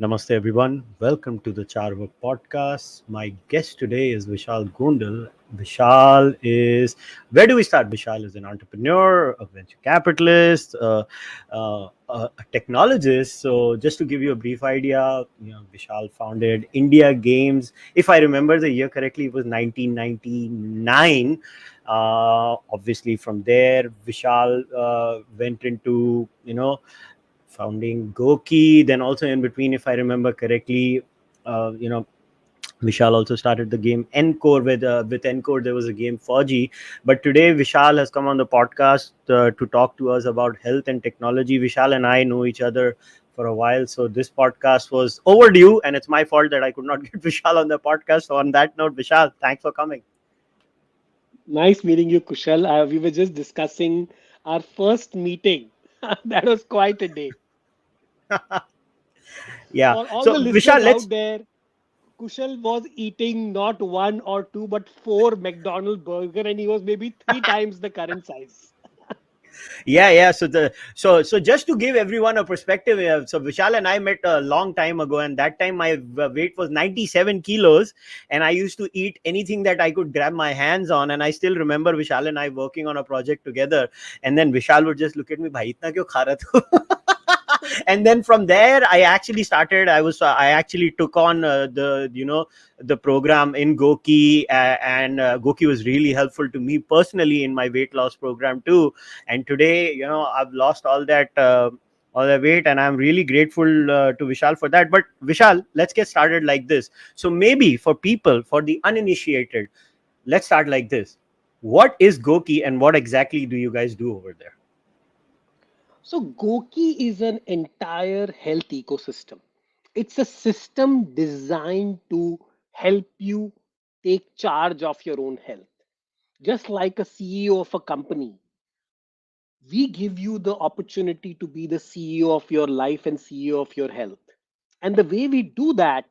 Namaste, everyone. Welcome to the Charvak podcast. My guest today is Vishal Gondal. Vishal is, where do we start? Vishal is an entrepreneur, a venture capitalist, a technologist. So, just to give you a brief idea, Vishal founded India Games. If I remember the year correctly, it was 1999. Obviously, from there, Vishal went into, founding GOQII. Then also in between, if I remember correctly, uh, you know, Vishal also started the game Encore with Encore. There was a game Fauji, but today Vishal has come on the podcast to talk to us about health and technology. Vishal and I know each other for a while, so this podcast was overdue, and it's my fault that I could not get Vishal on the podcast. So on that note, Vishal, thanks for coming. Nice meeting you, Kushal. We were just discussing our first meeting. That was quite a day. Yeah. For all So the listeners Vishal, let's out there, Kushal was eating not one or two, but four McDonald's burger, and he was maybe three times the current size. yeah. So just to give everyone a perspective, so Vishal and I met a long time ago, and that time my weight was 97 kilos, and I used to eat anything that I could grab my hands on. And I still remember Vishal and I working on a project together, and then Vishal would just look at me, bhai itna kyun kha raha tu?" And then from there I actually started, I actually took on the program in GOQII, and GOQII was really helpful to me personally in my weight loss program too. And today, I've lost all that weight, and I'm really grateful to Vishal for that. But Vishal, let's get started like this. So maybe for people, for the uninitiated, let's start like this. What is GOQII, and what exactly do you guys do over there? So, GOQII is an entire health ecosystem. It's a system designed to help you take charge of your own health. Just like a CEO of a company, we give you the opportunity to be the CEO of your life and CEO of your health. And the way we do that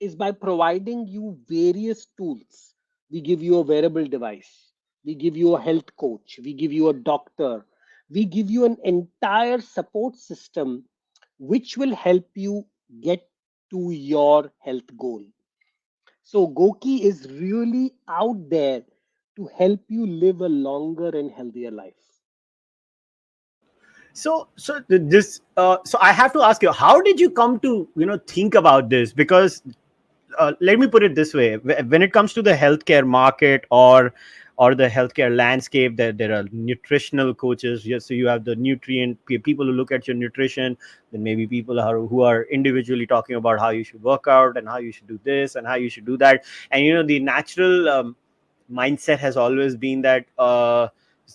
is by providing you various tools. We give you a wearable device, we give you a health coach, we give you a doctor, we give you an entire support system which will help you get to your health goal. So, Goki is really out there to help you live a longer and healthier life. So I have to ask you, how did you come to think about this? Because let me put it this way: when it comes to the healthcare market or the healthcare landscape, there are nutritional coaches. Yes, so you have the people who look at your nutrition. Then maybe people who are individually talking about how you should work out and how you should do this and how you should do that. And the natural mindset has always been that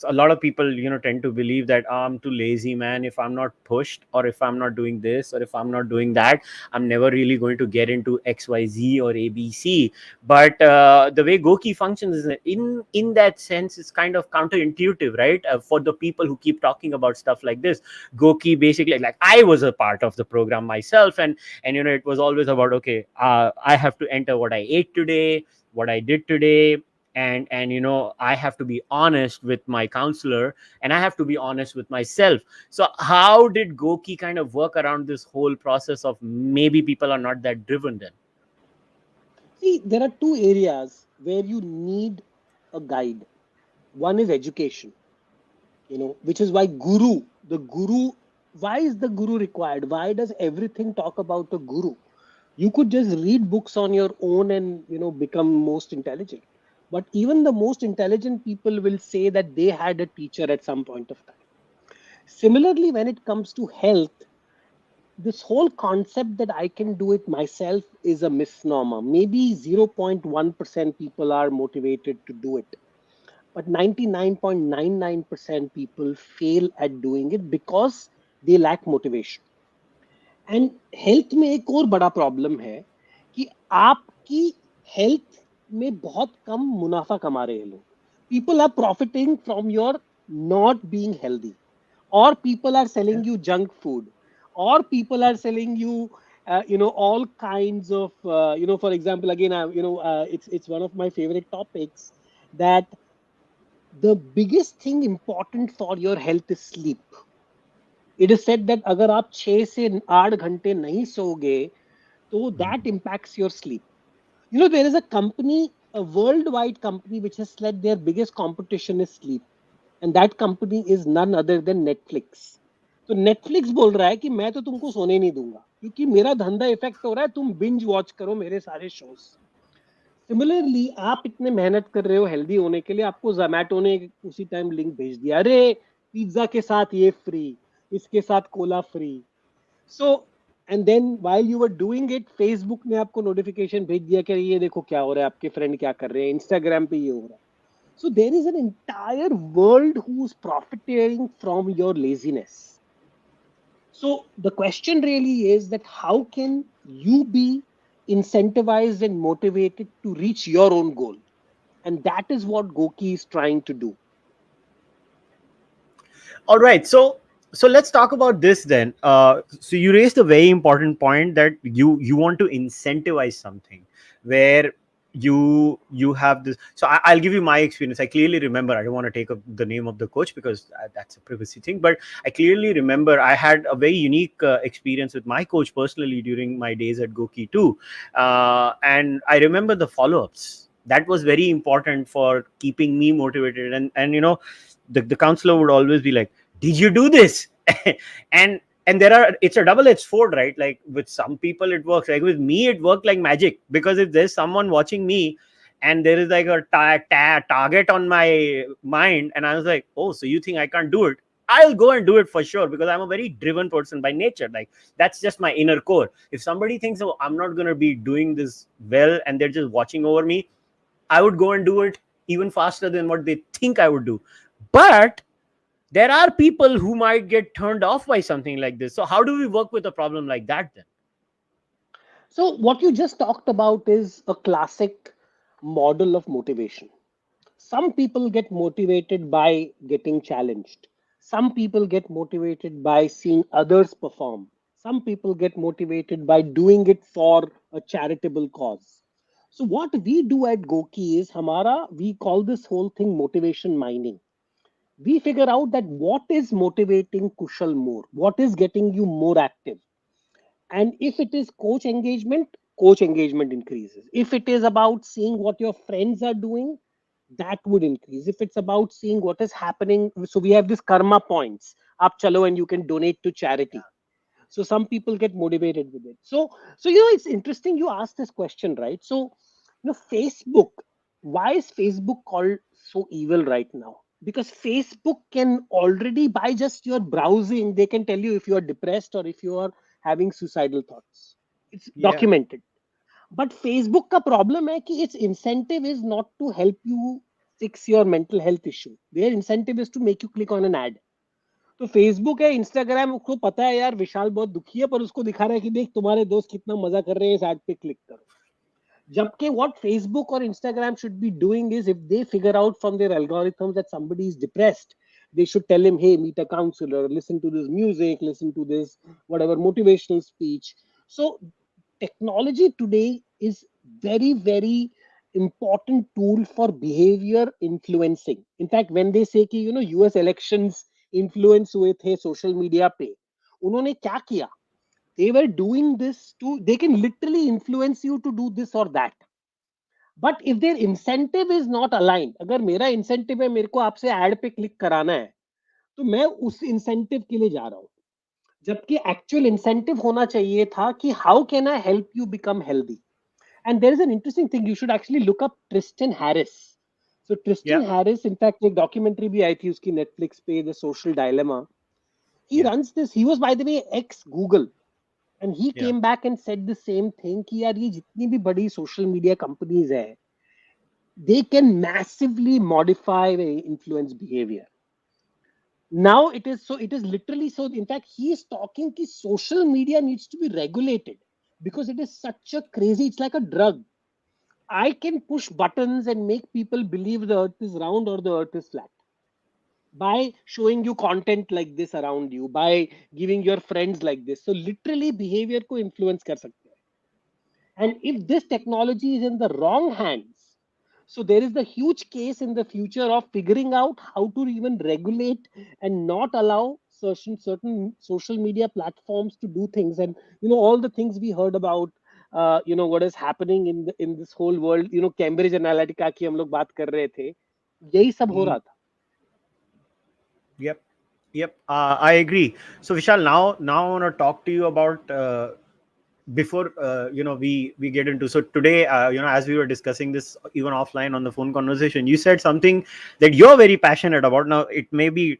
a lot of people tend to believe that, I'm too lazy, man. If I'm not pushed, or if I'm not doing this, or if I'm not doing that, I'm never really going to get into XYZ or ABC. But the way GOQII functions is, in that sense, it's kind of counterintuitive, right? For the people who keep talking about stuff like this, GOQII basically, like, I was a part of the program myself, and it was always about, okay, I have to enter what I ate today, what I did today, and I have to be honest with my counselor, and I have to be honest with myself. So how did GOQII kind of work around this whole process of maybe people are not that driven then? See, there are two areas where you need a guide. One is education, which is why why is the guru required? Why does everything talk about a guru? You could just read books on your own and become most intelligent. But even the most intelligent people will say that they had a teacher at some point of time. Similarly, when it comes to health, this whole concept that I can do it myself is a misnomer. Maybe 0.1% people are motivated to do it, but 99.99% people fail at doing it because they lack motivation. And health में एक और बड़ा problem है कि आपकी health में बहुत कम मुनाफा कमा रहे हैं लोग. People are profiting from your not being healthy, or people are selling you junk food, or people are selling you all kinds of for example, again, it's one of my favorite topics, that the biggest thing important for your health is sleep. It is said that अगर आप 6 से 8 घंटे नहीं सोओगे, So that impacts your sleep. You know, there is a company, a worldwide company, which has said their biggest competition is sleep. And that company is none other than Netflix. तो Netflix बोल रहा है कि मैं तो तुमको सोने नहीं दूंगा क्योंकि मेरा धंधा इफेक्ट हो रहा है, तुम बिंज वॉच करो मेरे सारे शोज। सिमिलरली आप इतने मेहनत कर रहे हो हेल्दी होने के लिए, आपको जोमैटो ने उसी टाइम लिंक भेज दिया, अरे पिज्जा के साथ ये फ्री, इसके साथ cola free. So and then while you were doing it, Facebook ने आपको नोटिफिकेशन भेज दिया कि ये देखो क्या हो रहा है, आपके फ्रेंड क्या कर रहे हैं, इंस्टाग्राम पे ये हो रहा है। So there is an entire world who's profiteering from your laziness. So the question really is that how can you be incentivized and motivated to reach your own goal? And that is what GOQII is trying to do. All right, so let's talk about this then. So you raised a very important point that you want to incentivize something where you have this. So I'll give you my experience. I clearly remember. I don't want to take up the name of the coach because that's a privacy thing. But I clearly remember I had a very unique experience with my coach personally during my days at GOQII too, and I remember the follow-ups. That was very important for keeping me motivated, and the counselor would always be like, did you do this? and and it's a double-edged sword, right? Like with some people it works, like with me it worked like magic, because if there's someone watching me and there is like a target on my mind, and I was like, oh, so you think I can't do it? I'll go and do it for sure, because I'm a very driven person by nature. Like that's just my inner core. If somebody thinks, oh, I'm not going to be doing this well, and they're just watching over me, I would go and do it even faster than what they think I would do. But there are people who might get turned off by something like this. So how do we work with a problem like that then? So what you just talked about is a classic model of motivation. Some people get motivated by getting challenged. Some people get motivated by seeing others perform. Some people get motivated by doing it for a charitable cause. So what we do at GOQII is Hamara, we call this whole thing motivation mining. We figure out that what is motivating Kushal more, what is getting you more active. And if it is coach engagement increases. If it is about seeing what your friends are doing, that would increase. If it's about seeing what is happening, so we have this karma points. Up chalo and you can donate to charity. So some people get motivated with it. So it's interesting you asked this question, right? So Facebook, why is Facebook called so evil right now? Because Facebook can already, by just your browsing, they can tell you if you are depressed or if you are having suicidal thoughts. It's Yeah. documented. But Facebook का problem है कि its incentive is not to help you fix your mental health issue. Their incentive is to make you click on an ad. तो Facebook है, Instagram, उसको पता है यार विशाल बहुत दुखी है, पर उसको दिखा रहा है कि देख तुम्हारे दोस्त कितना मजा कर रहे हैं, इस ऐड पे क्लिक करो। जबकि what Facebook or Instagram should be doing is, if they figure out from their algorithms that somebody is depressed, they should tell him, hey, meet a counselor, listen to this music, listen to this whatever motivational speech. So technology today is very important tool for behavior influencing. In fact, when they say कि US elections influence हुए थे social media पे, उन्होंने क्या किया? They were doing this to, they can literally influence you to do this or that. But if their incentive is not aligned, अगर मेरा incentive है मेरे को आपसे ad पे click कराना है, तो मैं उस incentive के लिए जा रहा हूँ। जबकि actual incentive होना चाहिए था कि how can I help you become healthy? And there is an interesting thing, you should actually look up Tristan Harris. So Yeah. Tristan Harris, in fact, एक documentary भी आई थी उसकी Netflix पे, The Social Dilemma. He Yeah. runs this, he was by the way ex Google, and he Yeah. came back and said the same thing कि यार ये जितनी भी बड़ी social media companies है, they can massively modify and influence behavior. Now it is literally, so in fact he is talking ki social media needs to be regulated because it is such a crazy, it's like a drug. I can push buttons and make people believe the earth is round or the earth is flat by showing you content like this around you, by giving your friends like this. So literally behavior ko influence kar sakte hain. And if this technology is in the wrong hands, so there is the huge case in the future of figuring out how to even regulate and not allow certain social media platforms to do things. And all the things we heard about, what is happening in this whole world, Cambridge Analytica की हम लोग बात कर रहे थे, यही सब हो Mm, रहा था. yep. Yep. I agree. So Vishal, now I want to talk to you about before we get into. So today, as we were discussing this even offline on the phone conversation, you said something that you're very passionate about. Now it may be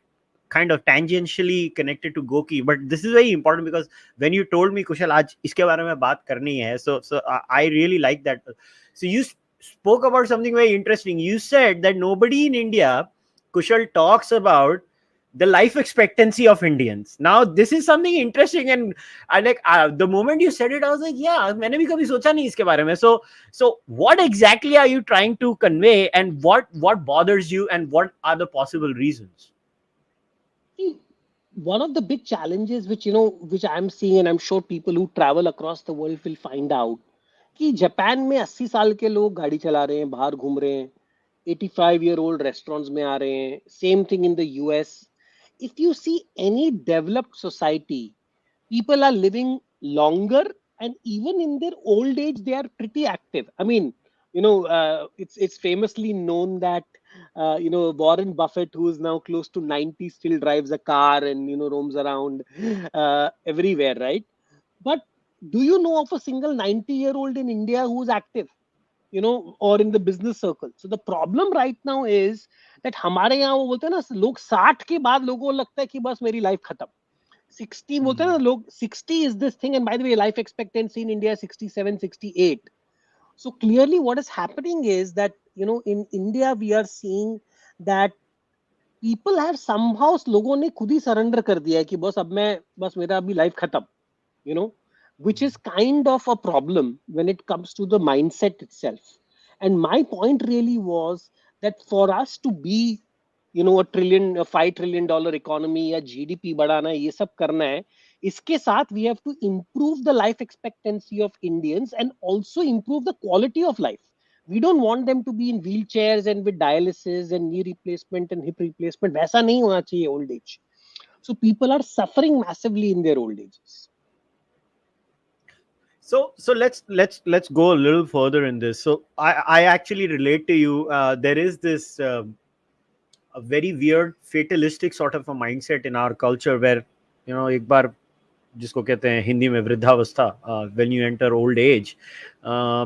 kind of tangentially connected to Goki, but this is very important because when you told me, Kushal, आज इसके बारे में बात करनी है, so I really like that. So you spoke about something very interesting. You said that nobody in India, Kushal, talks about the life expectancy of Indians. Now this is something interesting, and I like the moment you said it, I was like, yeah, मैंने भी कभी सोचा नहीं इसके बारे में. So what exactly are you trying to convey, and what bothers you, and what are the possible reasons? See, one of the big challenges which I'm seeing, and I'm sure people who travel across the world will find out, कि Japan में 80 साल के लोग गाड़ी चला रहे हैं, बाहर घूम रहे हैं, 85-year-old restaurants में आ रहे हैं. Same thing in the US. If you see any developed society, people are living longer, and even in their old age they are pretty active. I mean, it's famously known that Warren Buffett, who is now close to 90, still drives a car and roams around everywhere, right? But do you know of a single 90-year-old in India who's active, or in the business circle? So the problem right now is that हमारे यहाँ वो बोलते हैं ना, लोग 60 के बाद लोगों को लगता है कि बस मेरी लाइफ खत्म. 60 बोलते हैं ना लोग, 60 is this thing, and by the way, life expectancy in India is 67, 68. So clearly what is happening is that, in India we are seeing that people have somehow, लोगों ने खुद ही सरेंडर कर दिया है कि बस मेरा अभी लाइफ खत्म, you know, which is kind of a problem when it comes to the mindset itself. And my point really was that for us to be, a $5 trillion economy या GDP बढ़ाना है, ये सब करना है, इसके साथ we have to improve the life expectancy of Indians and also improve the quality of life. We don't want them to be in wheelchairs and with dialysis and knee replacement and hip replacement. वैसा नहीं होना चाहिए old age. So people are suffering massively in their old ages. So let's go a little further in this. So I actually relate to you. There is this a very weird fatalistic sort of a mindset in our culture where एक बार जिसको कहते हैं हिंदी में वृद्धावस्था, when you enter old age,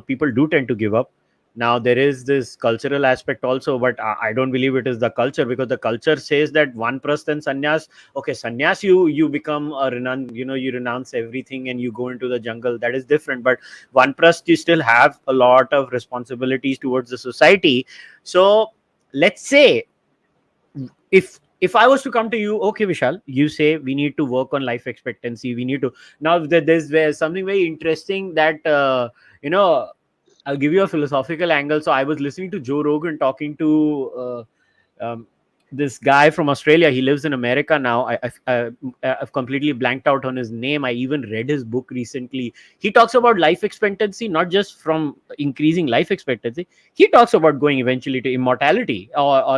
people do tend to give up. Now there is this cultural aspect also, but I don't believe it is the culture, because the culture says that vanprasth and sannyas. Okay, sannyas, you become a you renounce everything and you go into the jungle. That is different. But vanprasth, you still have a lot of responsibilities towards the society. So let's say if I was to come to you, okay, Vishal, you say we need to work on life expectancy. We need to now. There's something very interesting that you know. I'll give you a philosophical angle. So I was listening to Joe Rogan talking to this guy from Australia. He lives in America now. I've completely blanked out on his name. I even read his book recently. He talks about life expectancy, not just from increasing life expectancy. He talks about going eventually to immortality, or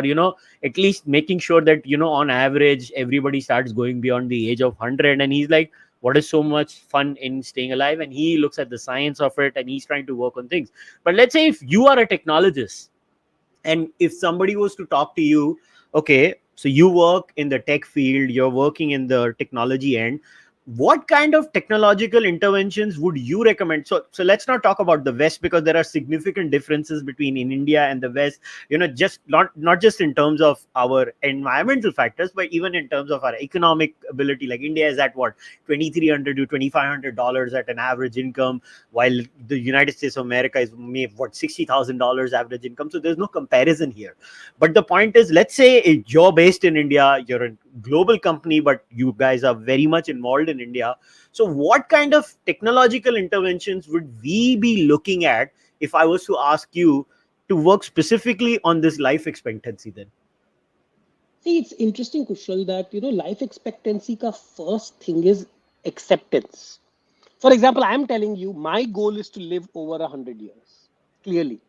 at least making sure that on average everybody starts going beyond the age of 100. And he's like, what is so much fun in staying alive? And he looks at the science of it, and he's trying to work on things. But let's say if you are a technologist, and if somebody was to talk to you, okay, so you work in the tech field, you're working in the technology end, what kind of technological interventions would you recommend? So let's not talk about the West, because there are significant differences between in India and the West, just not just in terms of our environmental factors, but even in terms of our economic ability. Like India is at what, $2,300 to $2,500 at an average income, while the United States of America is maybe what, $60,000 average income. So there's no comparison here. But the point is, let's say you're based in India, you're a global company, but you guys are very much involved in India. So what kind of technological interventions would we be looking at if I was to ask you to work specifically on this life expectancy then? See, it's interesting, Kushal, that life expectancy ka first thing is acceptance. For example, I am telling you, my goal is to live over 100 years, clearly.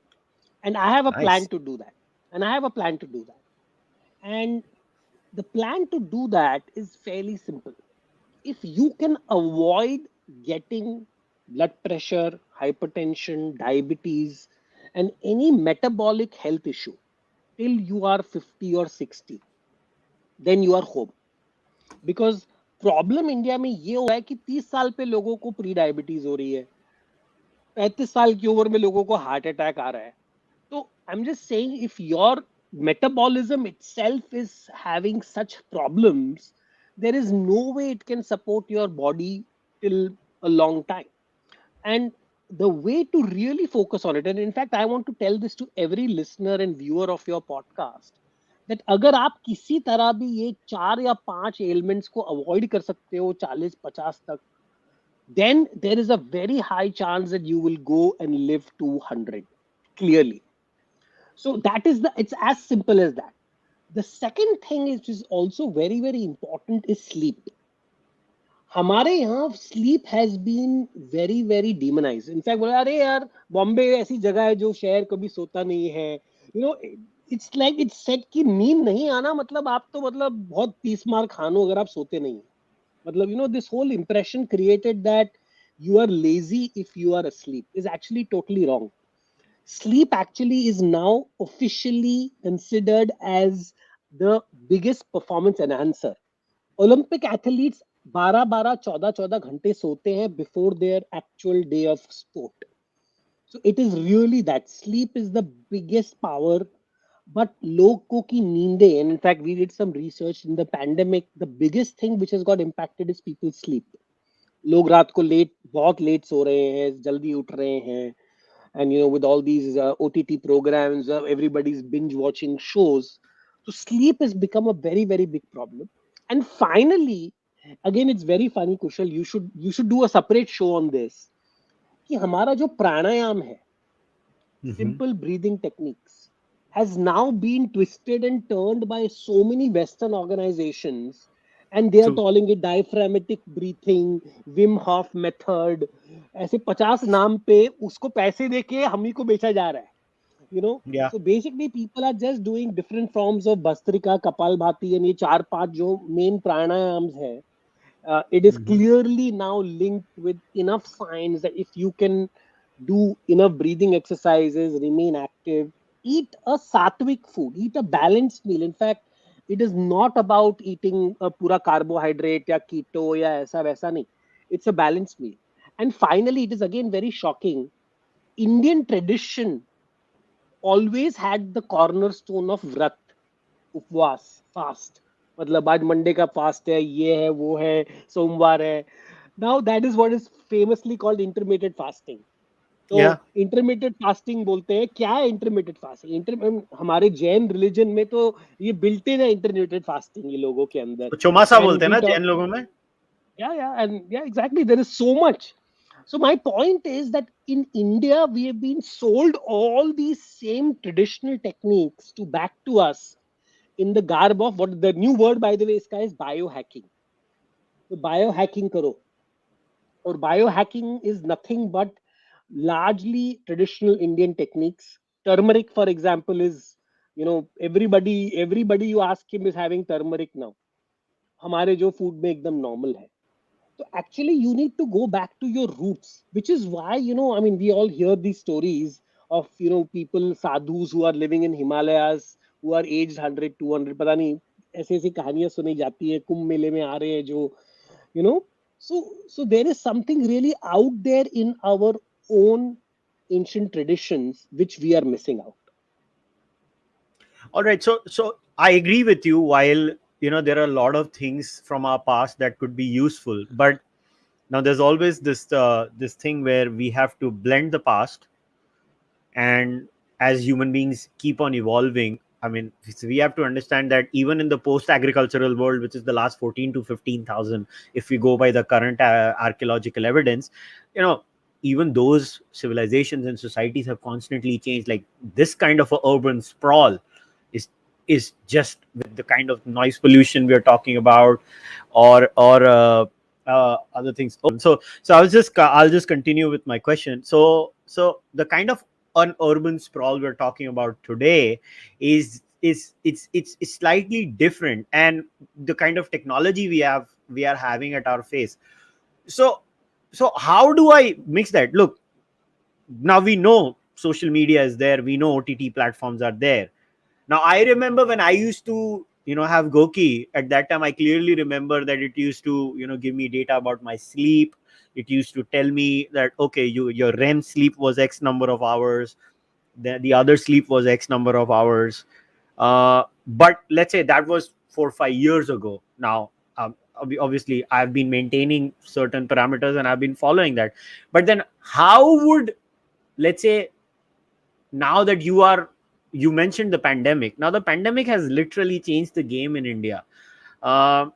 And I have a plan Nice. to do that. And I have a plan to do that. And the plan to do that is fairly simple. If you can avoid getting blood pressure, hypertension, diabetes, and any metabolic health issue till you are 50 or 60, then you are home. Because problem India में ये हुआ है कि 30 साल पे लोगों को pre diabetes हो रही है, 35 साल की उम्र में लोगों को हार्ट अटैक आ रहा है. So I'm just saying, if your metabolism itself is having such problems, there is no way it can support your body till a long time. And the way to really focus on it, and in fact, I want to tell this to every listener and viewer of your podcast, that अगर आप किसी तरह भी ये 4 या 5 ailments को avoid कर सकते हो 40-50 तक, then there is a very high chance that you will go and live to 100 clearly. So that is it's as simple as that. The second thing is, which is also very, very important, is sleep. हमारे यहाँ sleep has been very, very demonized. In fact, बोला अरे यार बॉम्बे ऐसी जगह है जो शहर कभी सोता नहीं है. You know, it's like it's said कि नींद नहीं आना मतलब आप तो मतलब बहुत 30 मार खानो अगर आप सोते नहीं. मतलब, you know, this whole impression created that you are lazy if you are asleep is actually totally wrong. Sleep actually is now officially considered as the biggest performance enhancer. Olympic athletes 12-12, 14-14 घंटे सोते हैं before their actual day of sport. So it is really that sleep is the biggest power. But लोगों की नींदें, and in fact we did some research in the pandemic, the biggest thing which has got impacted is people's sleep. लोग रात को late बहुत late सो रहे हैं, जल्दी उठ रहे हैं. And you know, with all these OTT programs, everybody's binge watching shows. So sleep has become a very, very big problem. And finally, again, it's very funny, Kushal, you should do a separate show on this. कि हमारा जो प्राणायाम है, simple breathing techniques, has now been twisted and turned by so many Western organizations, and they are True. calling it diaphragmatic breathing, Wim Hof method. ऐसे 50 नाम पे उसको पैसे देके हम ही को बेचा जा रहा है. You know, Yeah. so basically people are just doing different forms of Bastrika, Kapalbhati, and ये 4-5 जो main pranayams है. It is clearly now linked with enough science that if you can do enough breathing exercises, remain active, eat a sattvic food, eat a balanced meal. In fact, it is not about eating a pura carbohydrate या keto या ऐसा वैसा नहीं. It's a balanced meal. And finally, it is again very shocking. Indian tradition always had the cornerstone of व्रत, उपवास, fast. मतलब आज Monday का फास्ट है, ये है, वो है, सोमवार है. Now that is what is famously called intermittent fasting. तो Yeah. इंटरमीडिएट फास्टिंग बोलते हैं. क्या है इंटरमीडिएट फास्टिंग? हमारे जैन रिलीजन में तो ये बिल्ट इन है इंटरमीडिएट फास्टिंग ये लोगों के अंदर. तो चौमासा एंड बोलते हैं वी ना टॉक, जैन लोगों में. yeah, and yeah, exactly, there is so much. So my point is that in India we have been sold all these same traditional techniques to back to us in the garb of what the new word, by the way, इसका is biohacking. तो biohacking करो. Or biohacking is nothing but largely traditional Indian techniques. Turmeric, for example, is, you know, everybody you ask him is having turmeric now. हमारे जो food में एकदम normal है. So actually, you need to go back to your roots, which is why, you know, I mean, we all hear these stories of, you know, people, sadhus who are living in Himalayas, who are aged 100, 200, पता नहीं ऐसी ऐसी कहानियां सुनी जाती है, कुंभ मेले में आ रहे हैं जो, you know. So there is something really out there in our own ancient traditions which we are missing out. All right. So I agree with you. While there are a lot of things from our past that could be useful, but now there's always this thing where we have to blend the past, and as human beings keep on evolving. I mean, we have to understand that even in the post-agricultural world, which is the last 14 to 15,000, if we go by the current archaeological evidence, even those civilizations and societies have constantly changed. Like this kind of a urban sprawl is is just with the kind of noise pollution we are talking about, or other things. So I'll just continue with my question. So the kind of an urban sprawl we're talking about today is slightly different, and the kind of technology we are having at our face. So how do I mix that? Look, now we know social media is there, we know OTT platforms are there. Now I remember when I used to have GOQII. At that time I clearly remember that it used to give me data about my sleep. It used to tell me that, okay, your REM sleep was X number of hours, the other sleep was X number of hours. But let's say that was 4 or 5 years ago. Now obviously I've been maintaining certain parameters and I've been following that. But then how would, let's say, now that you mentioned the pandemic, now the pandemic has literally changed the game in India. uh,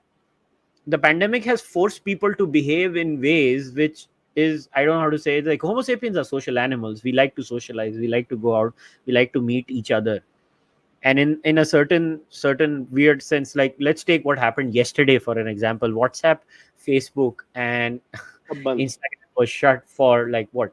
the pandemic has forced people to behave in ways which is, I don't know how to say it, like Homo sapiens are social animals. We like to socialize, we like to go out, we like to meet each other. And in a certain weird sense, like let's take what happened yesterday for an example. WhatsApp, Facebook, and अब बंद. Instagram was shut for like what,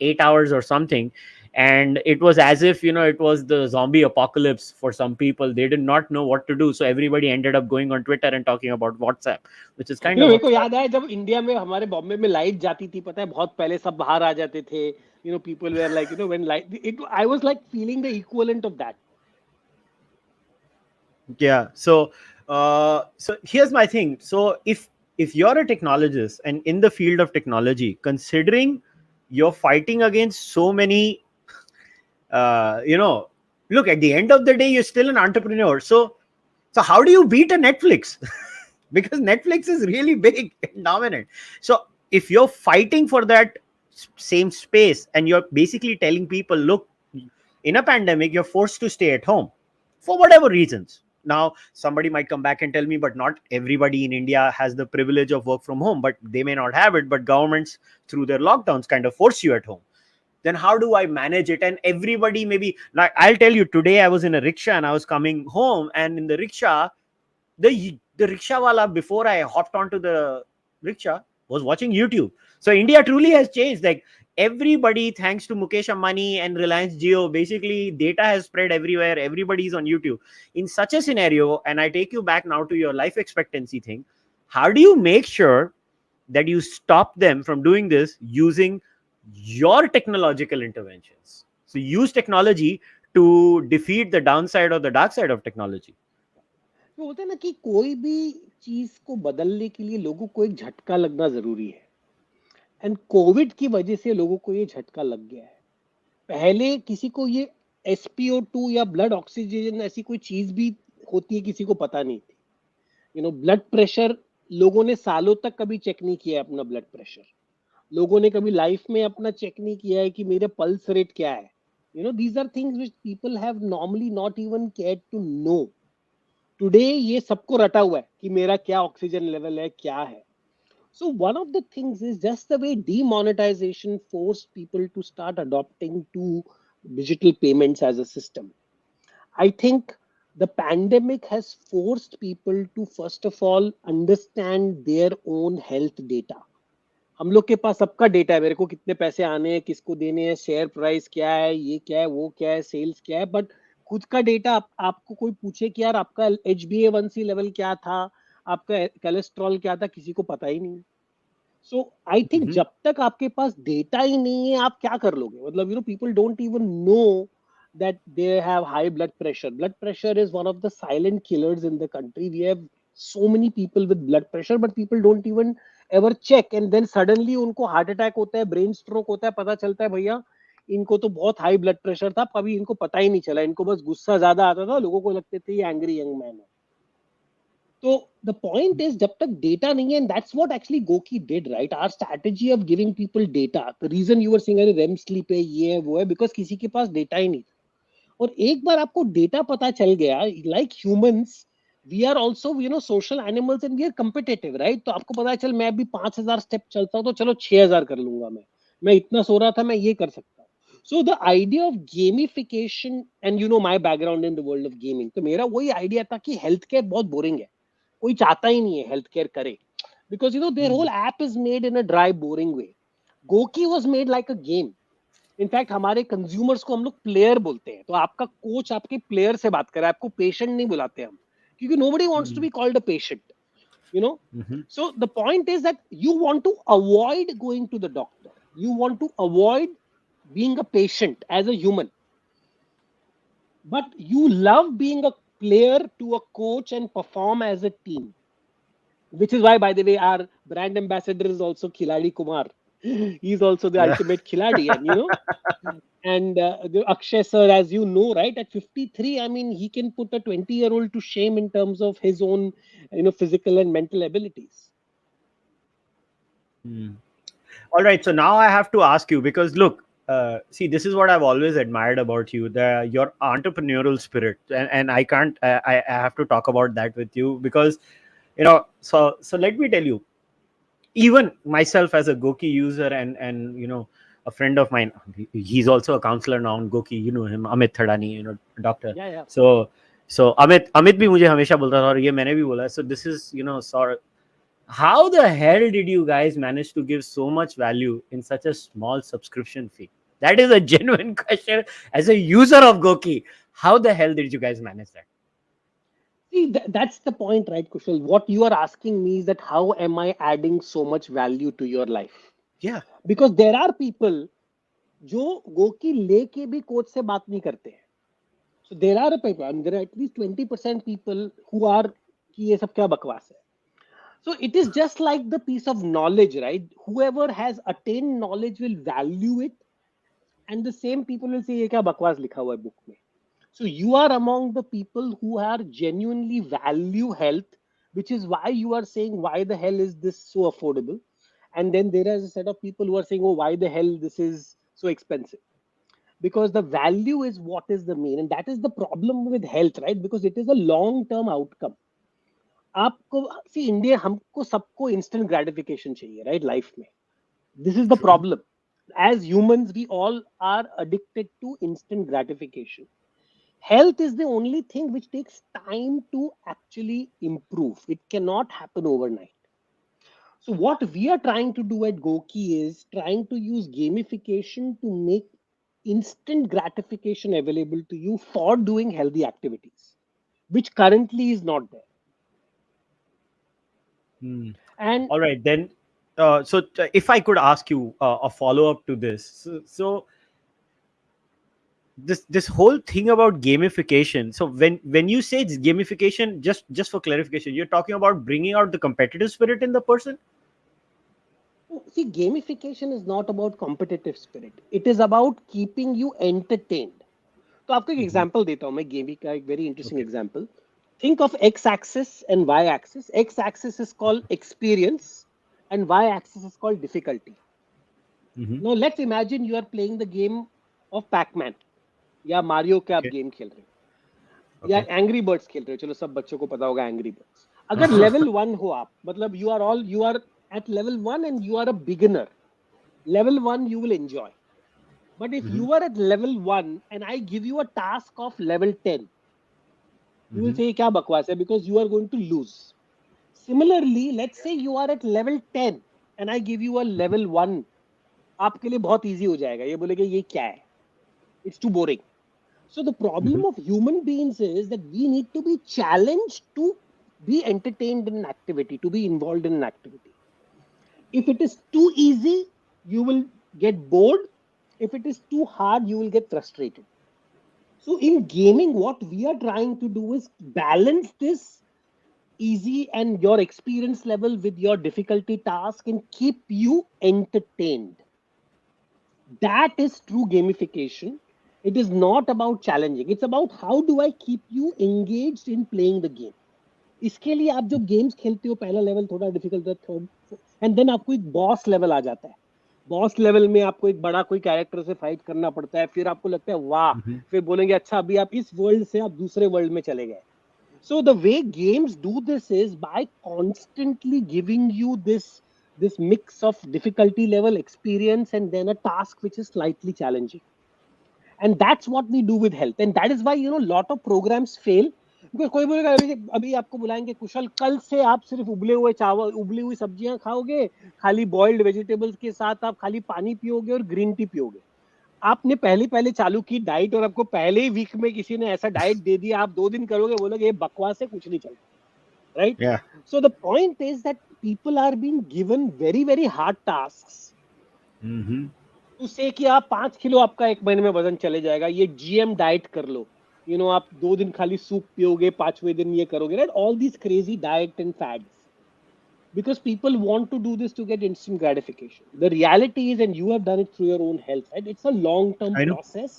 8 hours or something. And it was as if it was the zombie apocalypse for some people. They did not know what to do, so everybody ended up going on Twitter and talking about WhatsApp, which is kind of मेरे को absurd. याद आया जब India में हमारे बॉम्बे में light जाती थी, पता है बहुत पहले सब बाहर आ जाते थे. People were like when light, it I was like feeling the equivalent of that. Yeah. So here's my thing. So if you're a technologist and in the field of technology, considering you're fighting against so many, uh, you know look, at the end of the day you're still an entrepreneur. So how do you beat a Netflix? Because Netflix is really big and dominant. So if you're fighting for that same space and you're basically telling people, look, in a pandemic you're forced to stay at home for whatever reasons. Now somebody might come back and tell me, but not everybody in India has the privilege of work from home. But they may not have it, but governments through their lockdowns kind of force you at home. Then how do I manage it? And everybody, maybe, like, I'll tell you, today I was in a rickshaw and I was coming home, and in the rickshaw, the rickshaw wala, before I hopped onto the rickshaw, was watching YouTube. So India truly has changed. Like, everybody, thanks to Mukesh Ambani and Reliance Jio, basically data has spread everywhere. Everybody's on YouTube. In such a scenario, and I take you back now to your life expectancy thing, how do you make sure that you stop them from doing this using your technological interventions? So use technology to defeat the downside or the dark side of technology. वो होता है ना कि कोई भी चीज को बदलने के लिए लोगों को एक झटका लगना जरूरी है. एंड कोविड की वजह से लोगों को ये झटका लग गया है. पहले किसी को ये SpO2 या ब्लड ऑक्सीजन ऐसी कोई चीज भी होती है किसी को पता नहीं थी. ब्लड प्रेशर लोगों ने सालों तक कभी चेक नहीं किया है अपना ब्लड प्रेशर. लोगों ने कभी लाइफ में अपना चेक नहीं किया है कि मेरे पल्स रेट क्या है. These are things which people have normally not even care to know. Today ये सबको रटा हुआ है कि मेरा क्या ऑक्सीजन लेवल है, क्या है. So one of the things is just the way demonetization forced people to start adopting to digital payments as a system. I think the pandemic has forced people to first of all understand their own health data. हम लोग के पास सबका data है, मेरे को कितने पैसे आने हैं, किसको देने हैं, शेयर प्राइस क्या है, ये क्या है, वो क्या है, सेल्स क्या है. बट खुद का डेटा आपको कोई पूछे कि यार आपका HbA1c लेवल क्या था, आपका कोलेस्ट्रॉल क्या था, किसी को पता ही नहीं. सो आई थिंक Mhm. जब तक आपके पास डेटा ही नहीं है आप क्या कर लोगे. मतलब people don't even know that they have high blood pressure. Blood pressure is one of the silent killers in the country. We have so many people with blood pressure, but people don't even ever check. And then suddenly उनको heart attack होता है, brain stroke होता है, पता चलता है भैया इनको तो बहुत हाई ब्लड प्रेशर था, कभी इनको पता ही नहीं चला, इनको बस गुस्सा ज्यादा आता था, लोगों को लगते थे ये एंग्री यंग मैन है. So the point is, जब तक data नहीं है, and that's what actually GOQII did, right? Our strategy of giving people data. The reason you were saying अरे REM sleep है, ये है, वो है, because किसी के पास data ही नहीं था. और एक बार आपको data पता चल गया, like humans, we are also social animals and we are competitive, right? तो आपको पता चल मैं अभी 5,000 स्टेप चलता हूँ तो चलो 6,000 कर लूंगा, मैं इतना सो रहा था, मैं ये कर सकता हूँ. So the idea of gamification, and my background in the world of gaming, तो मेरा वही idea था कि healthcare बहुत boring है, कोई चाहता ही नहीं है हेल्थ केयर करे, because their whole app is made in a dry boring way. GOQII was made like a game. In fact हमारे कंज्यूमर्स को हम लोग प्लेयर बोलते हैं. तो आपका कोच आपके प्लेयर से बात कर रहा है, आपको पेशेंट नहीं बुलाते हम, क्योंकि nobody wants to be called a patient. Mhm. So the point is that you want to avoid going to the doctor, you want to avoid being a patient as a human, but you love being a player to a coach and perform as a team. Which is why, by the way, our brand ambassador is also Khiladi Kumar. He's also the Yeah. ultimate Khiladi, and and the Akshay sir, as you know, right, at 53, I mean, he can put a 20-year-old to shame in terms of his own, physical and mental abilities. All right. So now I have to ask you because look, see, this is what I've always admired about you, your entrepreneurial spirit, and I can't, I have to talk about that with you because, so let me tell you, even myself as a GOQII user and a friend of mine, he's also a counselor now on GOQII, you know him, Amit Thadani, doctor. Yeah, yeah. So Amit भी मुझे हमेशा बोलता था और ये मैंने भी बोला. So this is sort. How the hell did you guys manage to give so much value in such a small subscription fee? That is a genuine question. As a user of GOQII, how the hell did you guys manage that? See, that's the point, right, Kushal? What you are asking me is that how am I adding so much value to your life? Yeah. Because there are people जो गोकी लेके भी coach से बात नहीं करते हैं. So there are people, and there are at least 20% people who are कि ये सब क्या बकवास है. So it is just like the piece of knowledge, right? Whoever has attained knowledge will value it, and the same people will say ये क्या बकवास लिखा हुआ है book में. So you are among the people who are genuinely value health, which is why you are saying why the hell is this so affordable, and then there is a set of people who are saying, oh, why the hell this is so expensive, because the value is what is the main, and that is the problem with health, right? Because it is a long term outcome. आपको सी India हमको सबको instant gratification चाहिए, right? Life में this is the True. problem. As humans, we all are addicted to instant gratification. Health is the only thing which takes time to actually improve. It cannot happen overnight. So what we are trying to do at GOQII is trying to use gamification to make instant gratification available to you for doing healthy activities, which currently is not there. Hmm. And All right, then. If I could ask you a follow up to this, so this whole thing about gamification. So when you say it's gamification, just for clarification, you're talking about bringing out the competitive spirit in the person. see, gamification is not about competitive spirit. It is about keeping you entertained. तो आपको एक Mhm. Example देता हूं मैं gaming का, एक very interesting Okay. Example. Think of x axis and y axis. X axis is called experience and y axis is called difficulty. Mhm. Now let's imagine you are playing the game of Pac-Man या Mario के आप Okay. Game खेल रहे हो या Okay. Angry birds खेल रहे हो. चलो सब बच्चों को पता होगा एंग्री बर्ड्स. अगर लेवल 1 हो आप, मतलब you are at level 1 and you are a beginner. Level 1 you will enjoy. But if Mhm. you are at level 1 and I give you a task of level 10, you will Mhm. say क्या बकवास है, because you are going to lose. Similarly, let's say you are at level 10 and I give you a level 1. आपके लिए बहुत easy हो जाएगा, ये बोलेगा ये क्या है, it's too boring. So the Mhm. problem of human beings is that we need to be challenged to be entertained in an activity, to be involved in an activity. If it is too easy, you will get bored. If it is too hard, you will get frustrated. So in gaming, what we are trying to do is balance this easy and your experience level with your difficulty task and keep you entertained. That is true gamification. It is not about challenging. It's about how do I keep you engaged in playing the game. इसके लिए आप जो games खेलते हो, पहला level थोड़ा difficult है, third, and then आपको एक बॉस लेवल आ जाता है. बॉस लेवल में आपको एक बड़ा कोई कैरेक्टर से फाइट करना पड़ता है, फिर आपको लगता है वाह, Mhm. फिर बोलेंगे अच्छा अभी आप इस वर्ल्ड से आप दूसरे वर्ल्ड में चले गए. So the way games do this is by constantly giving you this mix of difficulty level experience and then a task which is slightly challenging. And that's what we do with health. And that is why lot of programs fail. Because कोई बोलेगा अभी आपको बुलाएंगे कुशल, कल से आप सिर्फ उबले हुए चावल, उबली हुई सब्जियां खाओगे, खाली बॉइल्ड वेजिटेबल्स के साथ आप खाली पानी पियोगे और ग्रीन टी पियोगे. आपने पहले पहले चालू की डाइट और आपको पहले ही वीक में किसी ने ऐसा डाइट दे दिया, आप 2 दिन करोगे, बोलोगे ये बकवास है, कुछ नहीं चलता. Right? Yeah. So the point is that people are being given very, very hard tasks. Mhm. To say कि आप 5 किलो आपका एक महीने में वजन चले जाएगा, ये जीएम डाइट कर लो, आप 2 दिन खाली सूप पियोगे, 5वें दिन ये करोगे, right? All these crazy diet and fads, because people want to do this to get instant gratification. The reality is, and you have done it through your own health, right? It's a long term I know. process,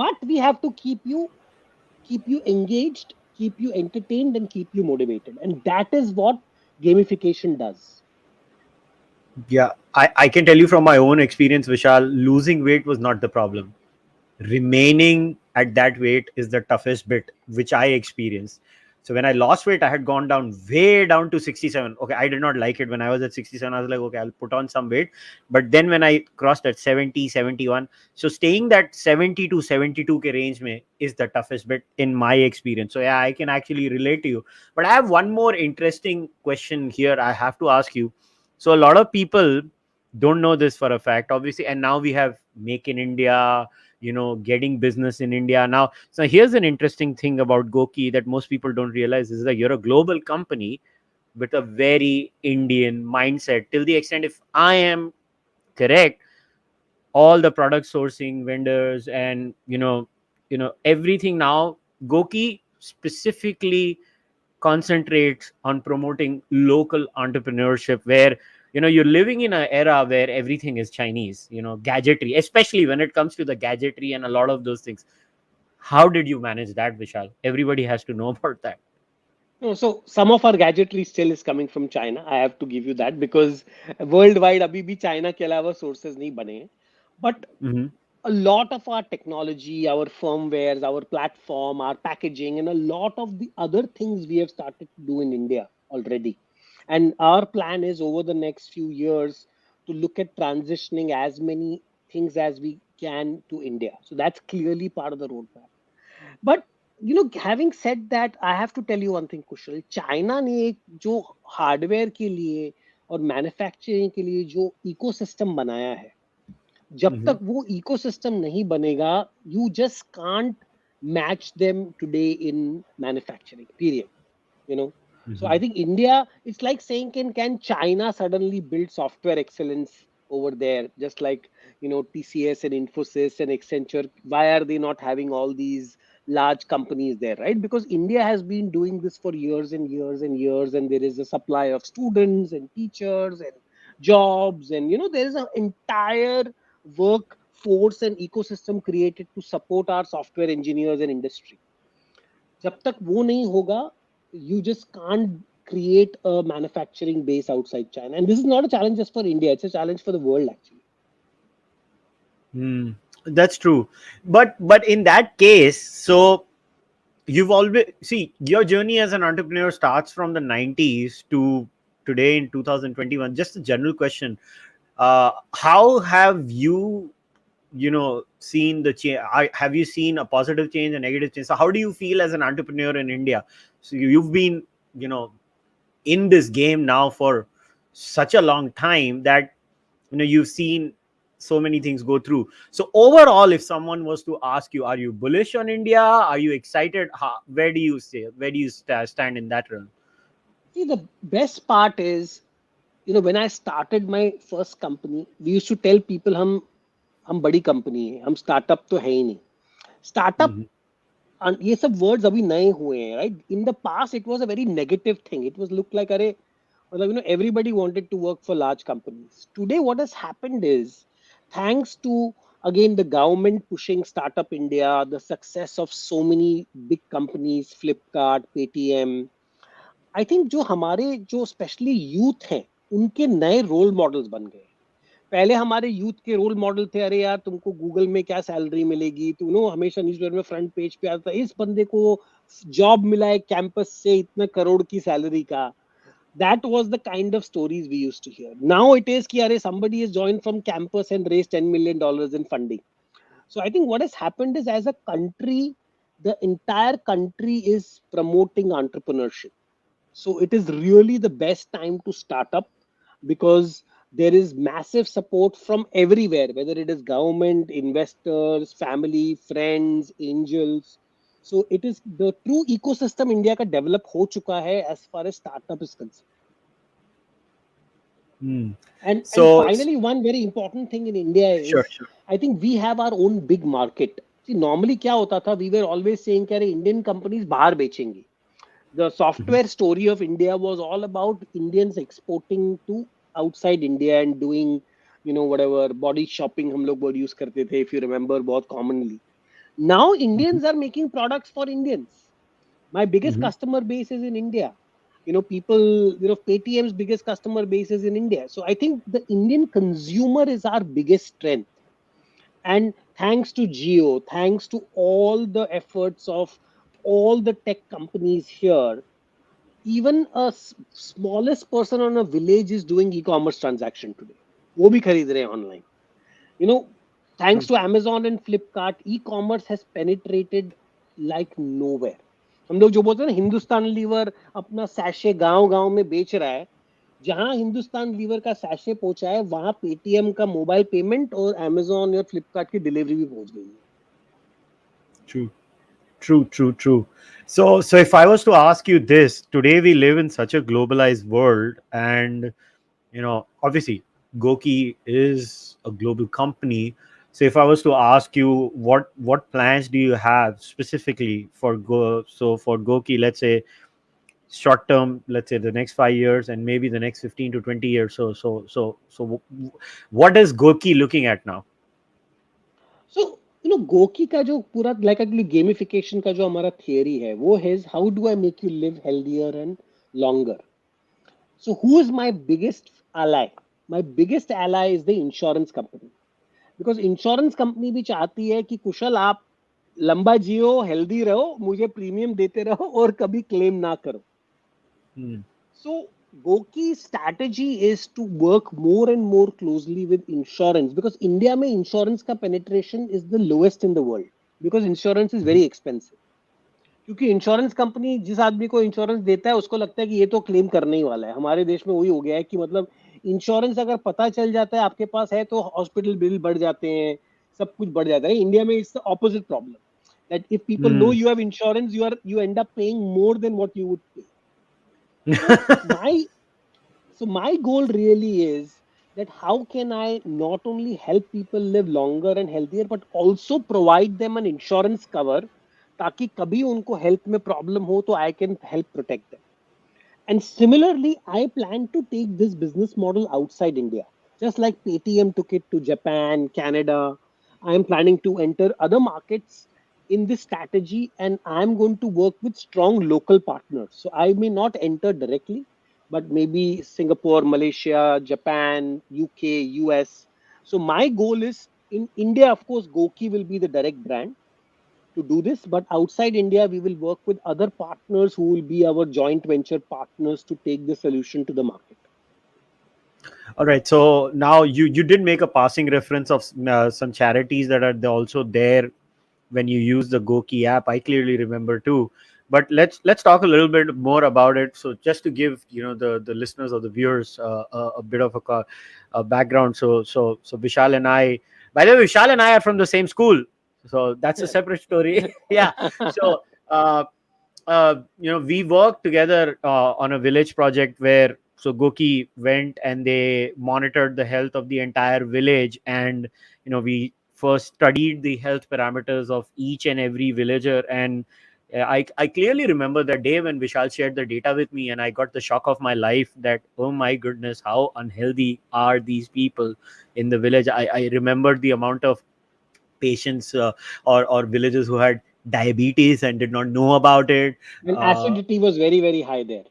but we have to keep you engaged, keep you entertained, and keep you motivated, and that is what gamification does. Yeah, I can tell you from my own experience, Vishal, losing weight was not the problem. Remaining at that weight is the toughest bit, which I experienced. So when I lost weight, I had gone down way down to 67. Okay, I did not like it when I was at 67. I was like, okay, I'll put on some weight. But then when I crossed at 70, 71, so staying that 70 to 72 k range mein is the toughest bit in my experience. So yeah, I can actually relate to you. But I have one more interesting question here I have to ask you. So a lot of people don't know this for a fact, obviously, and now we have Make in India, getting business in India now. So here's an interesting thing about GOQII that most people don't realize is that you're a global company with a very Indian mindset, till the extent, if I am correct, all the product sourcing vendors and everything now, GOQII specifically concentrates on promoting local entrepreneurship, where you're living in an era where everything is Chinese, gadgetry, especially when it comes to the gadgetry and a lot of those things. How did you manage that, Vishal? Everybody has to know about that. No, so some of our gadgetry still is coming from China. I have to give you that, because worldwide अभी भी China के अलावा sources नहीं बने हैं. But Hmm. a lot of our technology, our firmwares, our platform, our packaging, and a lot of the other things we have started to do in India already. And our plan is over the next few years to look at transitioning as many things as we can to India. So that's clearly part of the roadmap. But having said that, I have to tell you one thing, Kushal. China ने एक जो hardware के लिए और manufacturing के लिए जो ecosystem बनाया है, जब Hmm. तक वो इकोसिस्टम नहीं बनेगा, you just can't match them today in manufacturing period. you know so I Hmm. think India, it's like saying, can China suddenly build software excellence over there, just like TCS and Infosys and Accenture? Why are they not having all these large companies there, right? Because India has been doing this for years and years and years, and there is a supply of students and teachers and jobs, and there is an entire workforce and ecosystem created to support our software engineers and industry. जब तक वो नहीं होगा, you just can't create a manufacturing base outside China. And this is not a challenge just for India, it's a challenge for the world actually. Hmm. That's true. But in that case, so you've always see your journey as an entrepreneur starts from the 90s to today in 2021. Just a general question. How have seen the change? Have you seen a positive change, a negative change? So how do you feel as an entrepreneur in India? So you've been you know in this game now for such a long time that you've seen so many things go through. So overall, if someone was to ask you, are you bullish on India? Are you excited? Where do you say, where do you stand in that realm? See, the best part is, when I started my first company, we used to tell people हम बड़ी company है, हम startup तो है ही नहीं. Startup, Mhm. ये सब words अभी नए हुए हैं, right? In the past it was a very negative thing. It was look like, अरे मतलब everybody wanted to work for large companies. Today what has happened is, thanks to, again, the government pushing startup India, the success of so many big companies, Flipkart, Paytm, I think जो हमारे जो specially youth हैं, उनके नए role models बन गए. पहले हमारे यूथ के रोल मॉडल थे, अरे यार तुमको गूगल में क्या सैलरी मिलेगी, हमेशा न्यूज़पेपर में फ्रंट पेज पे आता था, इस बंदे को जॉब मिला है कैंपस से इतने करोड़ की सैलरी का. That was the kind of stories we used to hear. Now it is ki, "Arey, somebody has joined from campus and raised $10 million in funding." So I think what has happened is, as a country, the entire country is promoting entrepreneurship. So it is really the best time to start up, because there is massive support from everywhere, whether it is government, investors, family, friends, angels. So it is the true ecosystem India ka develop ho chuka hai as far as startup is concerned. Hmm. And So finally, one very important thing in India sure, is sure. I think we have our own big market. See, normally क्या होता था? We were always saying कि अरे Indian companies बाहर बेचेंगी. The Mhm. software story of India was all about Indians exporting to outside India and doing, whatever body shopping हम लोग बहुत use करते थे, if you remember, बहुत commonly. Now Mhm. Indians are making products for Indians. My biggest Mhm. customer base is in India. People, Paytm's biggest customer base is in India. So I think the Indian consumer is our biggest strength. And thanks to Geo, thanks to all the efforts of all the tech companies here, even smallest person on a village is doing e-commerce transaction today. वो भी खरीद रहे हैं online. You know, thanks True. to Amazon and Flipkart, e-commerce has penetrated like nowhere. हम लोग जो बोलते हैं ना, हिंदुस्तान लीवर अपना सैशे गांव गांव में बेच रहा है. जहां हिंदुस्तान लीवर का सैशे पहुंचा है, वहां पेटीएम का मोबाइल पेमेंट और Amazon और फ्लिपकार्ट की डिलीवरी भी पहुंच गई है. True. True, true, true. So if I was to ask you this, today we live in such a globalized world, and obviously, GOQII is a global company. So if I was to ask you, what plans do you have specifically for for GOQII, let's say short term, let's say the next 5 years, and maybe the next 15 to 20 years. What is GOQII looking at now? So, Goki का जो पूरा like actually gamification का जो हमारा theory है वो है how do I make you live healthier and longer. So who is my biggest ally? My biggest ally is the insurance company. Because insurance company भी चाहती है कि कुशल आप लंबा जियो, हेल्दी रहो, मुझे प्रीमियम देते रहो और कभी क्लेम ना करो. Hmm. So GOQI's strategy is to work more and more closely with insurance because India में insurance का penetration is the lowest in the world because insurance is very expensive. क्योंकि इंश्योरेंस कंपनी जिस आदमी को insurance देता है उसको लगता है कि ये तो क्लेम करने ही वाला है. हमारे देश में वही हो गया है कि मतलब इंश्योरेंस अगर पता चल जाता है आपके पास है तो हॉस्पिटल बिल बढ़ जाते हैं, सब कुछ बढ़ जाता है. इंडिया में it's the opposite problem that if people know Hmm. You have insurance you end up paying more than what you would pay. So my so my goal really is that how can I not only help people live longer and healthier, but also provide them an insurance cover ताकि कभी उनको health में problem हो तो I can help protect them. And similarly, I plan to take this business model outside India. Just like Paytm took it to Japan, Canada, I am planning to enter other markets in this strategy and I'm going to work with strong local partners. So I may not enter directly, but maybe Singapore, Malaysia, Japan, UK, US. So my goal is in India, of course, GOQII will be the direct brand to do this. But outside India, we will work with other partners who will be our joint venture partners to take the solution to the market. All right. So now you did make a passing reference of some charities that are also there when you use the GOQII app. I clearly remember too. But let's talk a little bit more about it. So just to give the listeners or the viewers a bit of a background. So Vishal and I, by the way, Vishal and I are from the same school. So that's a separate story. Yeah. So we worked together on a village project where GOQII went and they monitored the health of the entire village, and we first studied the health parameters of each and every villager. And I clearly remember that day when Vishal shared the data with me, and I got the shock of my life that, oh my goodness, how unhealthy are these people in the village. I remembered the amount of patients or villagers who had diabetes and did not know about it. And uh, acidity was very, very high there.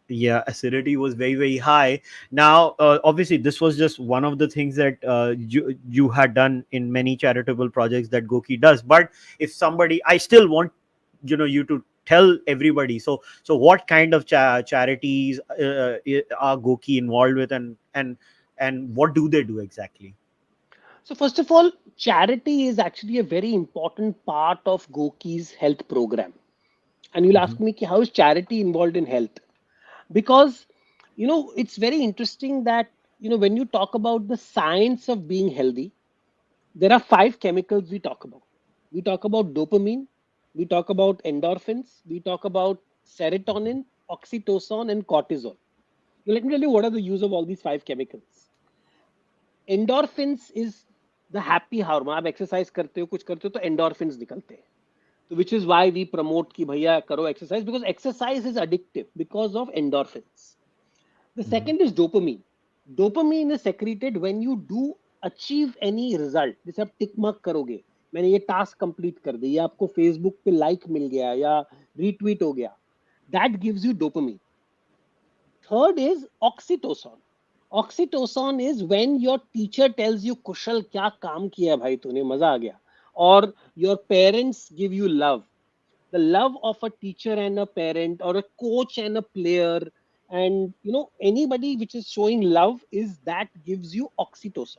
yeah, acidity was very very high. Now obviously this was just one of the things that you had done in many charitable projects that GOQII does. But if somebody, I still want you to tell everybody, so what kind of charities are GOQII involved with, and what do they do exactly? So, first of all, charity is actually a very important part of GOQI's health program. And you'll Mhm. ask me, "Ki, how is charity involved in health?" Because, it's very interesting that, when you talk about the science of being healthy, there are five chemicals we talk about. We talk about dopamine, we talk about endorphins, we talk about serotonin, oxytocin, and cortisol. Now, let me tell you what are the use of all these five chemicals. Endorphins is the happy hormone. आप exercise करते हो कुछ करते हो तो endorphins निकलते हैं. So which is why we promote कि भैया करो exercise, because exercise is addictive because of endorphins. The Mhm. second is dopamine. Dopamine is secreted when you do achieve any result. जैसे आप टिक मार्क करोगे, मैंने ये टास्क कंप्लीट कर दी, या आपको फेसबुक पे लाइक मिल गया या रीट्वीट हो गया, that gives you dopamine. Third is oxytocin. Oxytocin is when your teacher tells you कुशल क्या काम किया भाई तूने, मजा आ गया, or your parents give you love. The love of a teacher and a parent, or a coach and a player, and anybody which is showing love, is that gives you oxytocin.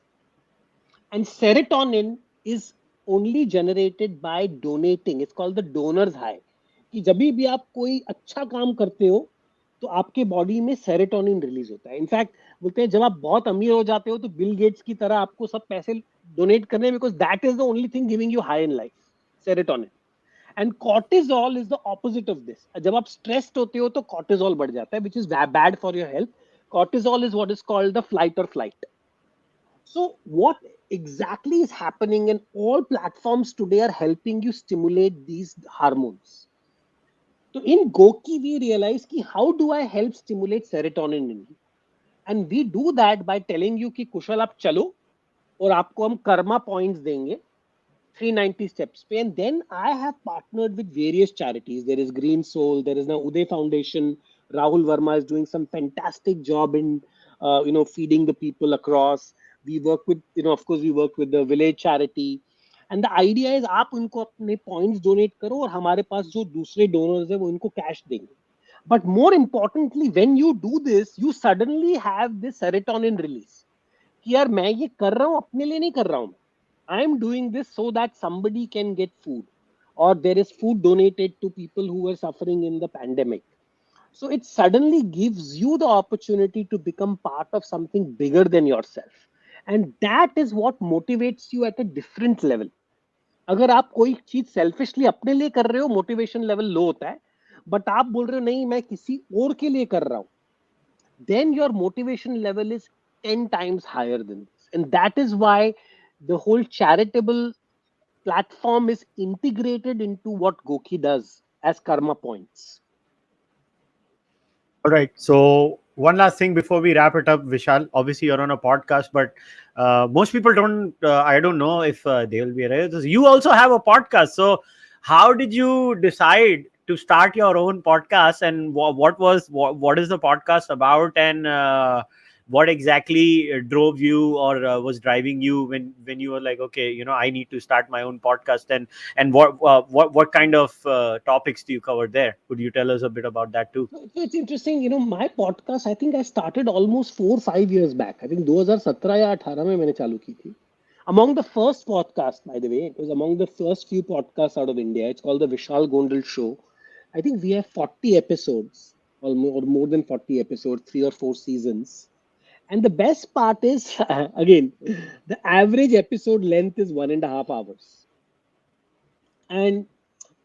And serotonin is only generated by donating. It's called the donor's high. कि जब भी आप कोई अच्छा काम करते हो तो आपके बॉडी में सेरोटोनिन रिलीज होता है. इनफैक्ट बोलते हैं जब आप बहुत अमीर हो जाते हो तो बिल गेट्स की तरह आपको सब पैसे डोनेट करने, because that is the only thing giving you high in life, serotonin. And cortisol is the opposite of this. जब आप स्ट्रेस्ड होते हो तो कॉर्टिजोल बढ़ जाता है, which is bad for your health. Cortisol is what is called the flight और flight. So, what exactly is happening? And all platforms today are helping you stimulate these hormones. So, in GOQII, we realize ki how do I help stimulate serotonin in you? And we do that by telling you कि कुशल आप चलो और आपको हम Karma points देंगे 390 steps पे. And then I have partnered with various charities. There is Green Soul, there is now Uday Foundation. Rahul Verma is doing some fantastic job in feeding the people across. We work with, of course we work with the village charity. And the idea is आप उनको अपने points donate करो और हमारे पास जो दूसरे donors है वो इनको cash देंगे. But more importantly, when you do this, you suddenly have this serotonin release कि यार मैं ये कर रहा हूँ अपने लिए नहीं कर रहा हूँ. I am doing this so that somebody can get food, or there is food donated to people who were suffering in the pandemic. So it suddenly gives you the opportunity to become part of something bigger than yourself. And that is what motivates you at a different level. अगर आप कोई चीज selfishly अपने लिए कर रहे हो, motivation level low होता है. बट आप बोल रहे हो नहीं मैं किसी और के लिए कर रहा हूं, then your motivation level is 10 times higher than this. And that is why the whole charitable platform is integrated into what GOQII does as karma points. All right. So one last thing before we wrap it up, Vishal. Obviously, you're on a podcast, but most people don't. I don't know if they will be aware. You also have a podcast. So how did you decide to start your own podcast, and what is the podcast about, and what exactly drove you or was driving you when you were like, okay, I need to start my own podcast, and what kind of topics do you cover there? Could you tell us a bit about that too? So it's interesting, my podcast, I think I started almost 4 5 years back. I think 2017 या 18 में मैंने चालू की थी. Among the first podcast, by the way, it was among the first few podcasts out of India. It's called the Vishal Gondal Show. I think we have 40 episodes, or more than 40 episodes, 3 or 4 seasons. And the best part is, again, the average episode length is 1.5 hours. And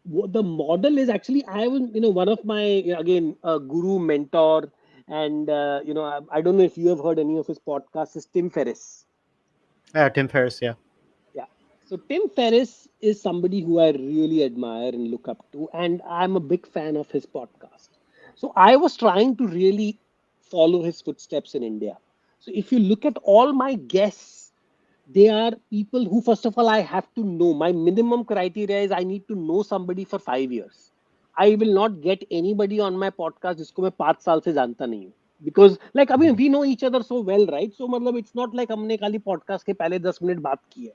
what the model is actually, I was, one of my, again, guru, mentor, and, I don't know if you have heard any of his podcasts, is Tim Ferriss. Yeah, Tim Ferriss. Yeah. Yeah. So Tim Ferriss is somebody who I really admire and look up to, and I'm a big fan of his podcast. So I was trying to really follow his footsteps in India. So if you look at all my guests, they are people who, first of all, I have to know. My minimum criteria is I need to know somebody for 5 years. I will not get anybody on my podcast जिसको मैं 5 साल से जानता नहीं हूँ. Because like I mean we know each other so well, right? So मतलब it's not like हमने खाली podcast के पहले 10 मिनट बात की है.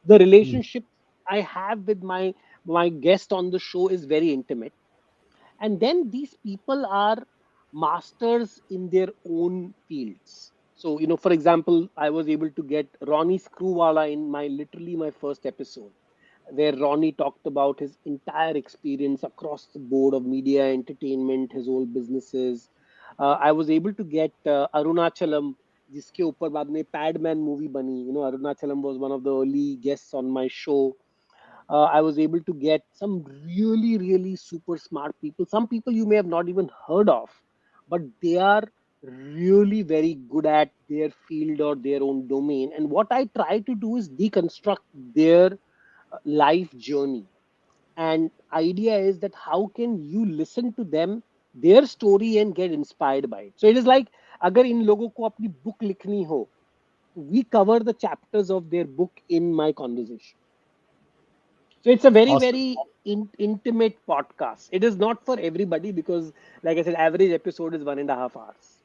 The Mm. relationship I have with my guest on the show is very intimate. And then these people are masters in their own fields. So, for example, I was able to get Ronnie Screwwala in my literally my first episode, where Ronnie talked about his entire experience across the board of media, entertainment, his whole businesses. I was able to get Arunachalam, जिसके ऊपर बाद में Padman movie बनी. Arunachalam was one of the early guests on my show. I was able to get some really, really super smart people. Some people you may have not even heard of, but they are really very good at their field or their own domain. And what I try to do is deconstruct their life journey. And idea is that how can you listen to them, their story, and get inspired by it. So it is like, अगर इन लोगों को अपनी book लिखनी हो, we cover the chapters of their book in my conversation. So it's a very, Awesome. very intimate podcast. It is not for everybody because, like I said, average episode is 1.5 hours.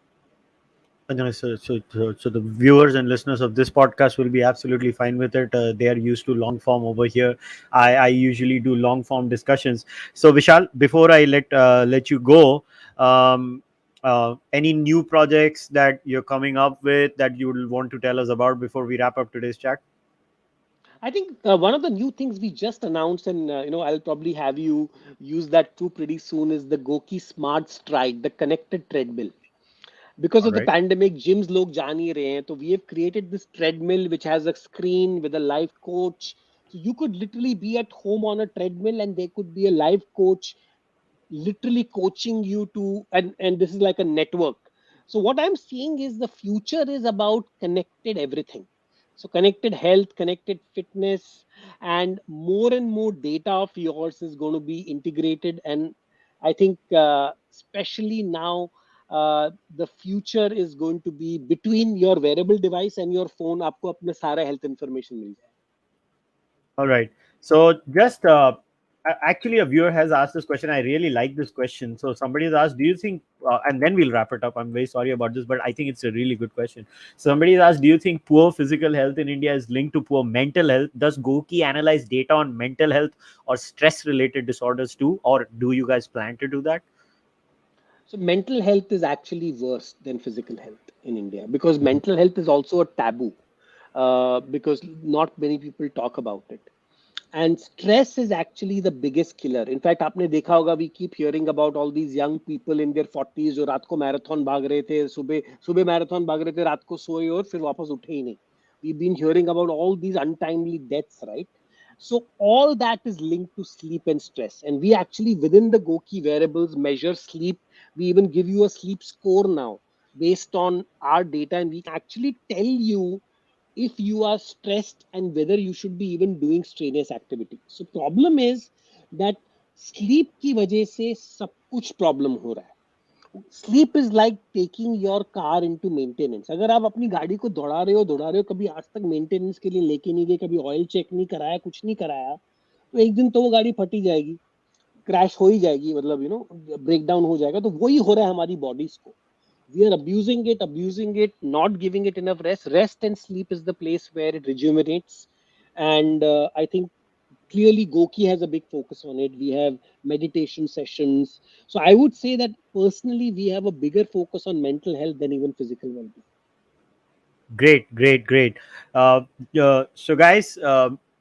So the viewers and listeners of this podcast will be absolutely fine with it. They are used to long form over here. I usually do long form discussions. So Vishal, before I let you go, um, any new projects that you're coming up with that you will want to tell us about before we wrap up today's chat? I think one of the new things we just announced, and I'll probably have you use that too pretty soon, is the GOQII Smart Stride, the connected treadmill. Because All of the right. pandemic, gyms log जा नहीं रहे हैं, so we have created this treadmill which has a screen with a live coach. So you could literally be at home on a treadmill, and there could be a live coach literally coaching you to, and this is like a network. So what I'm seeing is the future is about connected everything. So connected health, connected fitness, and more data of yours is going to be integrated. And I think especially now, the future is going to be between your wearable device and your phone. आपको अपना सारा health information मिल जाए. All right. So just actually, a viewer has asked this question. I really like this question. So somebody has asked, "Do you think?" And then we'll wrap it up. I'm very sorry about this, but I think it's a really good question. Somebody has asked, "Do you think poor physical health in India is linked to poor mental health? Does GOQII analyze data on mental health or stress-related disorders too, or do you guys plan to do that?" So mental health is actually worse than physical health in India because mental health is also a taboo, because not many people talk about it. And stress is actually the biggest killer. In fact, आपने देखा होगा, we keep hearing about all these young people in their 40s जो रात को marathon भाग रहे थे, सुबह सुबह मैराथन भाग रहे थे, रात को सोए और फिर वापस उठे ही नहीं. We've been hearing about all these untimely deaths, right? So all that is linked to sleep and stress. And we actually within the GOQI variables measure sleep. We even give you a sleep score now based on our data, and we can actually tell you if you are stressed and whether you should be even doing strenuous activity. So problem is that sleep की वजह से सब कुछ problem हो रहा है. Sleep is like taking your car into maintenance. अगर आप अपनी गाड़ी को दौड़ा रहे हो, कभी आज तक मेंटेनेंस के लिए लेके नहीं गए, कभी ऑयल चेक नहीं कराया, कुछ नहीं कराया, तो एक दिन तो वो गाड़ी फटी जाएगी, क्रैश हो ही जाएगी, मतलब ब्रेक डाउन हो जाएगा. तो वही हो रहा है हमारी बॉडीज को. We are abusing it, not giving it enough rest. Rest and sleep is the place where it rejuvenates. And I think clearly GOQI has a big focus on it. We have meditation sessions. So I would say that personally, we have a bigger focus on mental health than even physical well-being. Great, great, great. Uh, so, guys,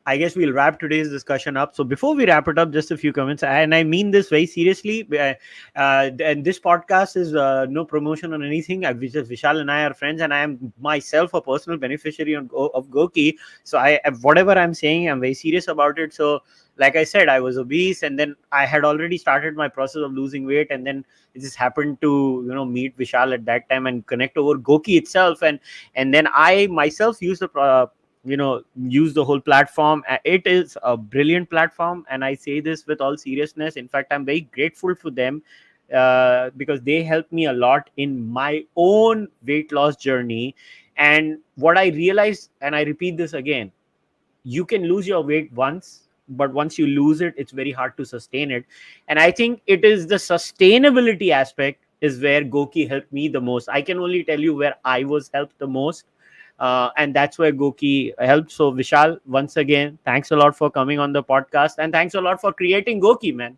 I guess we'll wrap today's discussion up. So, before we wrap it up, just a few comments, and I mean this very seriously. And this podcast is no promotion on anything. Vishal and I are friends, and I am myself a personal beneficiary of GOQII. So, whatever I'm saying, I'm very serious about it. So, like I said, I was obese, and then I had already started my process of losing weight, and then it just happened to meet Vishal at that time and connect over GOQII itself, and then I myself use use the whole platform. It is a brilliant platform, and I say this with all seriousness. In fact, I'm very grateful for them, because they helped me a lot in my own weight loss journey. And what I realized, and I repeat this again, you can lose your weight once, but once you lose it, it's very hard to sustain it. And I think it is the sustainability aspect is where GOQII helped me the most. I can only tell you where I was helped the most, and that's where GOQII helped. So Vishal, once again, thanks a lot for coming on the podcast, and thanks a lot for creating GOQII, man.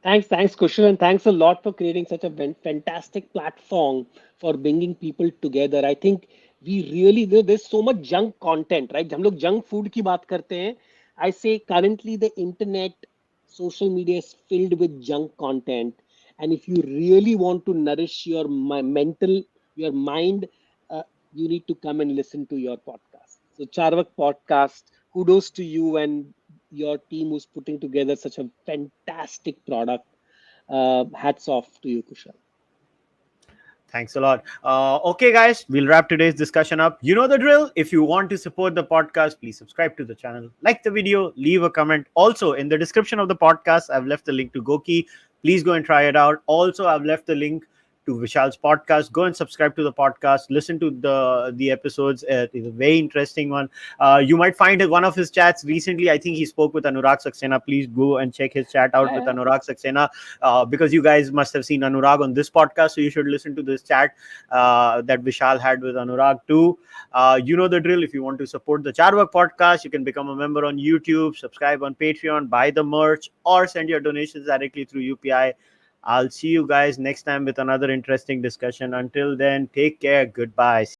Thanks, Kushal, and thanks a lot for creating such a fantastic platform for bringing people together. I think we really there's so much junk content, right? हम लोग junk food की बात करते हैं. I say currently the internet, social media is filled with junk content, and if you really want to nourish your your mind, you need to come and listen to your podcast. So Charvak podcast, kudos to you and your team who's putting together such a fantastic product. Hats off to you, Kushal. Thanks a lot. Okay, guys, we'll wrap today's discussion up. You know the drill. If you want to support the podcast, please subscribe to the channel, like the video, leave a comment. Also, in the description of the podcast, I've left the link to GOQII. Please go and try it out. Also, I've left the link to Vishal's podcast. Go and subscribe to the podcast. Listen to the episodes. It's a very interesting one. You might find one of his chats recently. I think he spoke with Anurag Saxena. Please go and check his chat out with Yeah. Anurag Saxena, because you guys must have seen Anurag on this podcast, so you should listen to this chat that Vishal had with Anurag too. You know the drill. If you want to support the Charvak podcast, you can become a member on YouTube, subscribe on Patreon, buy the merch, or send your donations directly through UPI. I'll see you guys next time with another interesting discussion. Until then, take care. Goodbye.